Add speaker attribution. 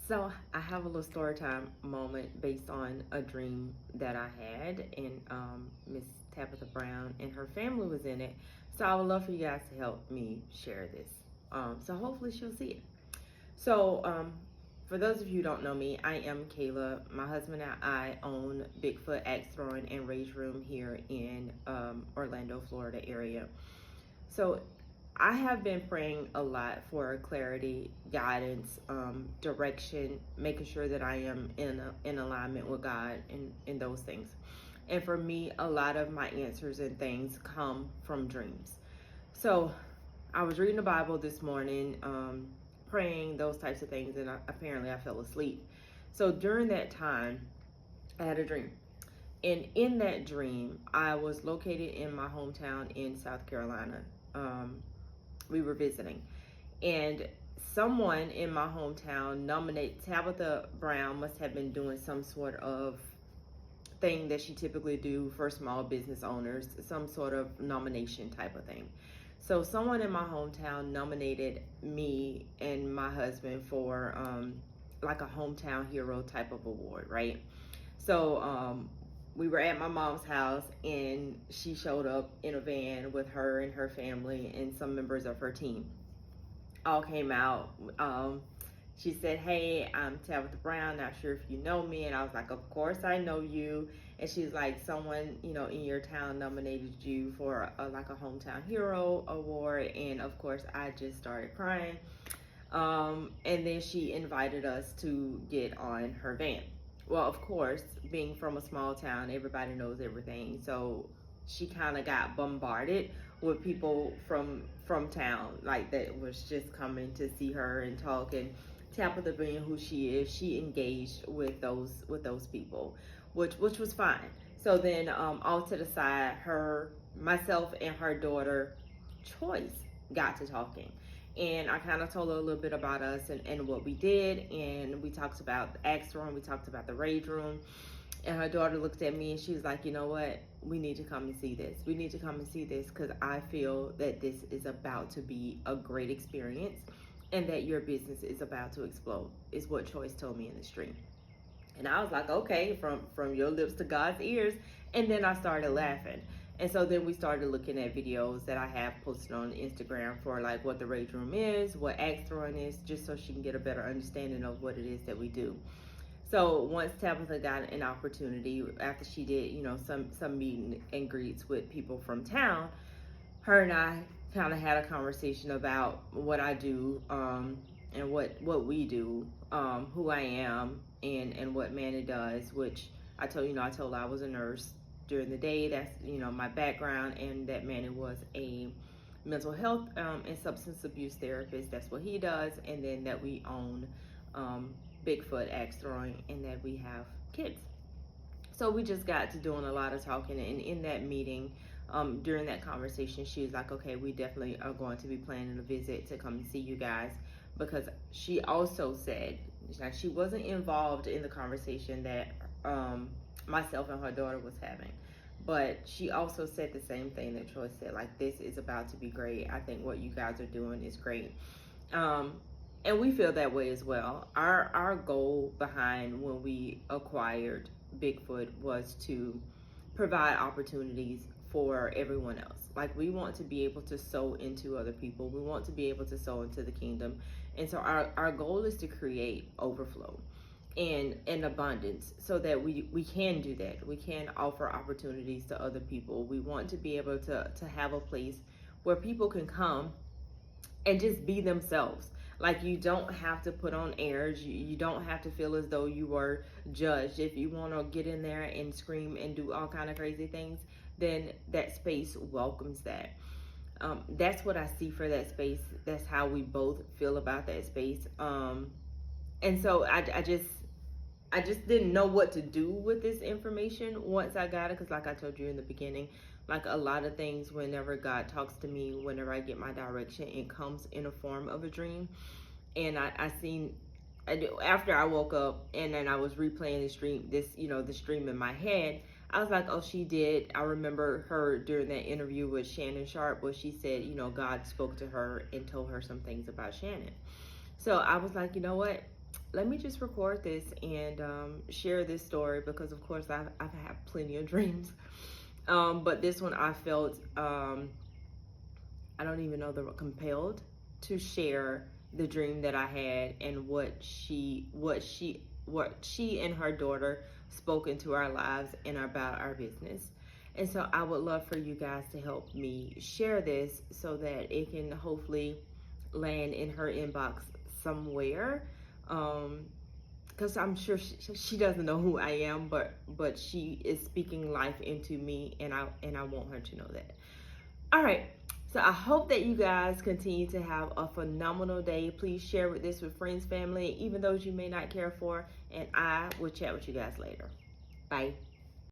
Speaker 1: So I have a little story time moment based on a dream that I had, and Miss Tabitha Brown and her family was in it. So I would love for you guys to help me share this. So hopefully she'll see it. So for those of you who don't know me, I am Kayla. My husband and I own Bigfoot Axe Throwing and Rage Room here in Orlando, Florida area. So I have been praying a lot for clarity, guidance, direction, making sure that I am in alignment with God in those things. And for me, a lot of my answers and things come from dreams. So I was reading the Bible this morning, praying, those types of things, and apparently I fell asleep. So during that time, I had a dream. And in that dream, I was located in my hometown in South Carolina. We were visiting, and someone in my hometown nominated Tabitha Brown. Must have been doing some sort of thing that she typically do for small business owners, some sort of nomination type of thing. So someone in my hometown nominated me and my husband for like a hometown hero type of award, right? So we were at my mom's house, and she showed up in a van with her and her family and some members of her team. All came out. She said, "Hey, I'm Tabitha Brown. Not sure if you know me." And I was like, "Of course I know you." And she's like, "Someone, in your town nominated you for like a hometown hero award." And of course, I just started crying. And then she invited us to get on her van. Well, of course, being from a small town, everybody knows everything. So she kind of got bombarded with people from town, like that was just coming to see her and talk. And Tabitha being who she is, she engaged with those people, which was fine. So then, off to the side, myself, and her daughter, Choice, got to talking. And I kind of told her a little bit about us and what we did. And we talked about the Axe Room, we talked about the Rage Room. And her daughter looked at me and she was like, "You know what? We need to come and see this. We need to come and see this because I feel that this is about to be a great experience and that your business is about to explode," is what Choice told me in the stream. And I was like, "Okay, from your lips to God's ears." And then I started laughing. And so then we started looking at videos that I have posted on Instagram for like what the Rage Room is, what Axe Throwing is, just so she can get a better understanding of what it is that we do. So once Tabitha got an opportunity, after she did, some meet and greets with people from town, her and I kind of had a conversation about what I do, and what we do, who I am, and what Manny does. Which I told her I was a nurse during the day. That's my background, and that Manny was a mental health and substance abuse therapist. That's what he does, and then that we own Bigfoot Axe Throwing, and that we have kids. So we just got to doing a lot of talking, and in that meeting, during that conversation, she was like, "Okay, we definitely are going to be planning a visit to come and see you guys," because she also said, like, she wasn't involved in the conversation that myself and her daughter was having, but she also said the same thing that Troy said, like, "This is about to be great. I think what you guys are doing is great." And we feel that way as well. Our goal behind when we acquired Bigfoot was to provide opportunities for everyone else. Like, we want to be able to sow into other people. We want to be able to sow into the kingdom. And so our goal is to create overflow and abundance so that we can do that. We can offer opportunities to other people. We want to be able to have a place where people can come and just be themselves. Like, you don't have to put on airs. You don't have to feel as though you were judged. If you want to get in there and scream and do all kind of crazy things, then that space welcomes that. That's what I see for that space. That's how we both feel about that space. And so I just didn't know what to do with this information once I got it, because like I told you in the beginning, like a lot of things, whenever God talks to me, whenever I get my direction, it comes in a form of a dream. And after I woke up and then I was replaying the stream in my head, I was like, "Oh, she did." I remember her during that interview with Shannon Sharp, where she said, God spoke to her and told her some things about Shannon. So I was like, you know what? let me just record this and share this story, because of course I've had plenty of dreams. But this one I felt, I don't even know the word, compelled to share the dream that I had and what she and her daughter spoke into our lives and about our business. And so I would love for you guys to help me share this so that it can hopefully land in her inbox somewhere. Because I'm sure she doesn't know who I am, but she is speaking life into me, and I want her to know that. All right. So I hope that you guys continue to have a phenomenal day. Please share this with friends, family, even those you may not care for, and I will chat with you guys later. Bye.